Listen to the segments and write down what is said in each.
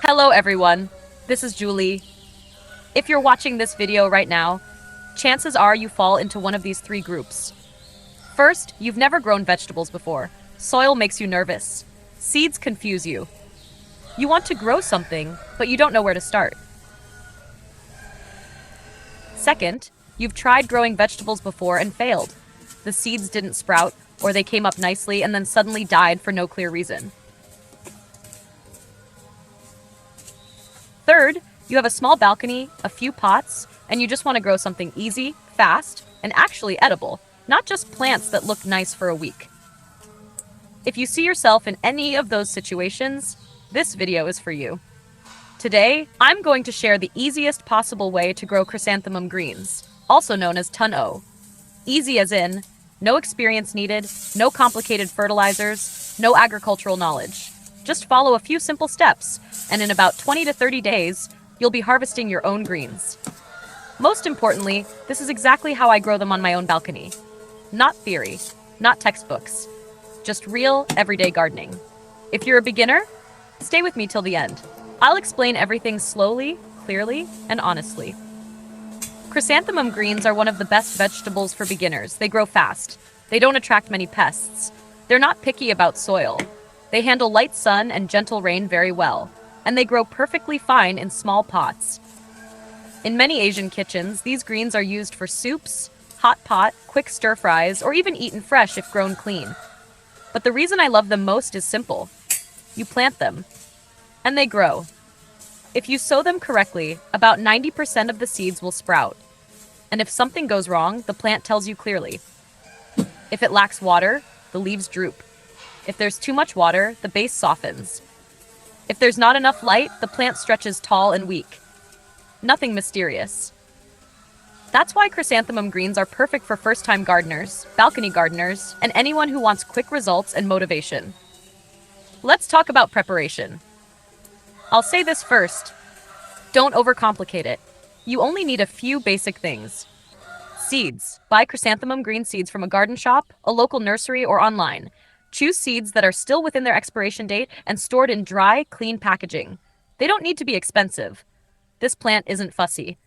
Hello everyone, this is Julie. If you're watching this video right now, chances are you fall into one of these three groups. First, you've never grown vegetables before. Soil makes you nervous. Seeds confuse you. You want to grow something, but you don't know where to start. Second, you've tried growing vegetables before and failed. The seeds didn't sprout, or they came up nicely and then suddenly died for no clear reason. Third, you have a small balcony, a few pots, and you just want to grow something easy, fast, and actually edible, not just plants that look nice for a week. If you see yourself in any of those situations, this video is for you. Today, I'm going to share the easiest possible way to grow chrysanthemum greens, also known as ton-o. Easy as in, no experience needed, no complicated fertilizers, no agricultural knowledge. Just follow a few simple steps, and in about 20 to 30 days, you'll be harvesting your own greens. Most importantly, this is exactly how I grow them on my own balcony. Not theory, not textbooks, just real, everyday gardening. If you're a beginner, stay with me till the end. I'll explain everything slowly, clearly, and honestly. Chrysanthemum greens are one of the best vegetables for beginners. They grow fast. They don't attract many pests. They're not picky about soil. They handle light sun and gentle rain very well, and they grow perfectly fine in small pots. In many Asian kitchens, these greens are used for soups, hot pot, quick stir-fries, or even eaten fresh if grown clean. But the reason I love them most is simple. You plant them, and they grow. If you sow them correctly, about 90% of the seeds will sprout. And if something goes wrong, the plant tells you clearly. If it lacks water, the leaves droop. If there's too much water, the base softens. If there's not enough light, the plant stretches tall and weak. Nothing mysterious. That's why chrysanthemum greens are perfect for first-time gardeners, balcony gardeners, and anyone who wants quick results and motivation. Let's talk about preparation. I'll say this first. Don't overcomplicate it. You only need a few basic things. Seeds. Buy chrysanthemum green seeds from a garden shop, a local nursery, or online. Choose seeds that are still within their expiration date and stored in dry, clean packaging. They don't need to be expensive. This plant isn't fussy.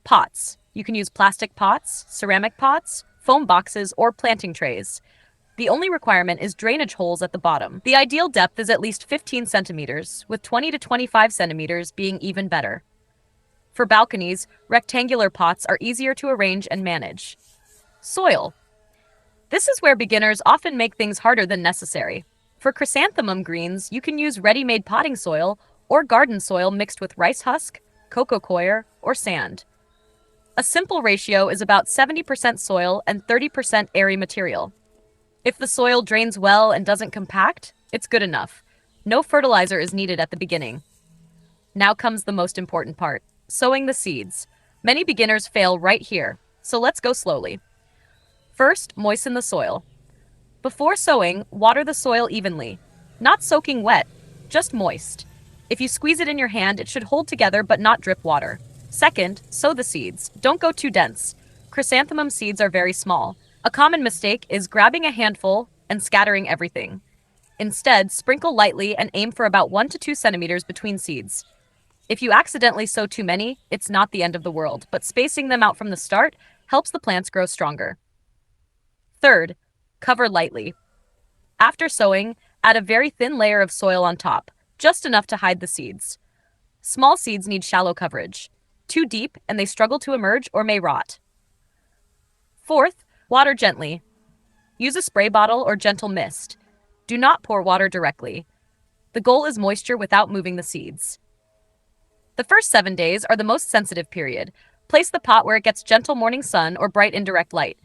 Pots. You can use plastic pots, ceramic pots, foam boxes, or planting trays. The only requirement is drainage holes at the bottom. The ideal depth is at least 15 centimeters, with 20 to 25 centimeters being even better. For balconies, rectangular pots are easier to arrange and manage. Soil. This is where beginners often make things harder than necessary. For chrysanthemum greens, you can use ready-made potting soil or garden soil mixed with rice husk, cocoa coir, or sand. A simple ratio is about 70% soil and 30% airy material. If the soil drains well and doesn't compact, it's good enough. No fertilizer is needed at the beginning. Now comes the most important part, sowing the seeds. Many beginners fail right here, so let's go slowly. First, moisten the soil. Before sowing, water the soil evenly. Not soaking wet, just moist. If you squeeze it in your hand, it should hold together but not drip water. Second, sow the seeds. Don't go too dense. Chrysanthemum seeds are very small. A common mistake is grabbing a handful and scattering everything. Instead, sprinkle lightly and aim for about 1 to 2 centimeters between seeds. If you accidentally sow too many, it's not the end of the world, but spacing them out from the start helps the plants grow stronger. Third, cover lightly. After sowing, add a very thin layer of soil on top, just enough to hide the seeds. Small seeds need shallow coverage. Too deep, and they struggle to emerge or may rot. Fourth, water gently. Use a spray bottle or gentle mist. Do not pour water directly. The goal is moisture without moving the seeds. The first 7 days are the most sensitive period. Place the pot where it gets gentle morning sun or bright indirect light.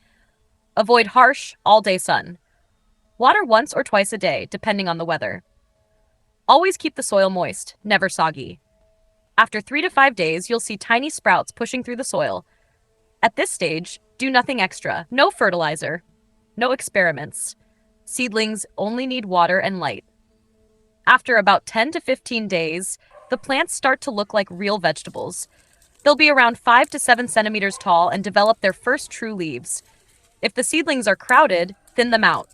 Avoid harsh, all-day sun. Water once or twice a day, depending on the weather. Always keep the soil moist, never soggy. After 3 to 5 days, you'll see tiny sprouts pushing through the soil. At this stage, do nothing extra. No fertilizer. No experiments. Seedlings only need water and light. After about 10 to 15 days, the plants start to look like real vegetables. They'll be around 5 to 7 centimeters tall and develop their first true leaves. If the seedlings are crowded, thin them out.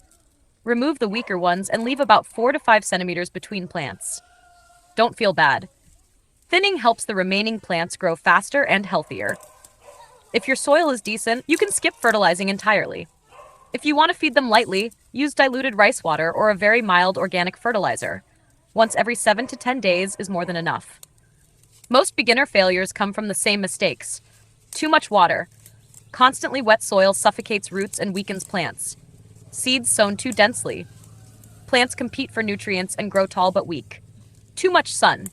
Remove the weaker ones and leave about 4 to 5 centimeters between plants. Don't feel bad. Thinning helps the remaining plants grow faster and healthier. If your soil is decent, you can skip fertilizing entirely. If you want to feed them lightly, use diluted rice water or a very mild organic fertilizer. Once every 7 to 10 days is more than enough. Most beginner failures come from the same mistakes. Too much water. Constantly wet soil suffocates roots and weakens plants. Seeds sown too densely. Plants compete for nutrients and grow tall but weak. Too much sun.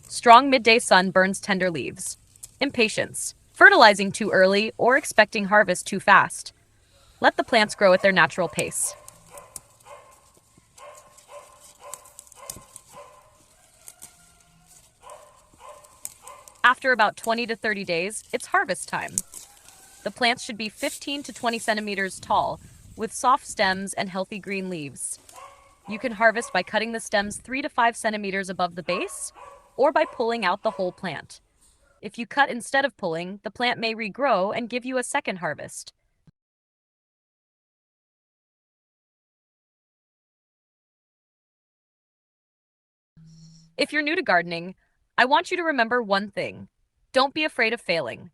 Strong midday sun burns tender leaves. Impatience. Fertilizing too early or expecting harvest too fast. Let the plants grow at their natural pace. After about 20 to 30 days, it's harvest time. The plants should be 15 to 20 centimeters tall, with soft stems and healthy green leaves. You can harvest by cutting the stems 3 to 5 centimeters above the base, or by pulling out the whole plant. If you cut instead of pulling, the plant may regrow and give you a second harvest. If you're new to gardening, I want you to remember one thing. Don't be afraid of failing.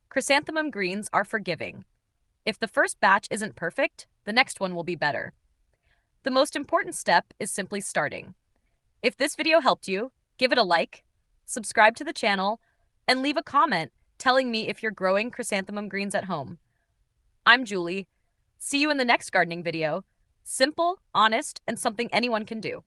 Chrysanthemum greens are forgiving. If the first batch isn't perfect, the next one will be better. The most important step is simply starting. If this video helped you, give it a like, subscribe to the channel, and leave a comment telling me if you're growing chrysanthemum greens at home. I'm Julie. See you in the next gardening video. Simple, honest, and something anyone can do.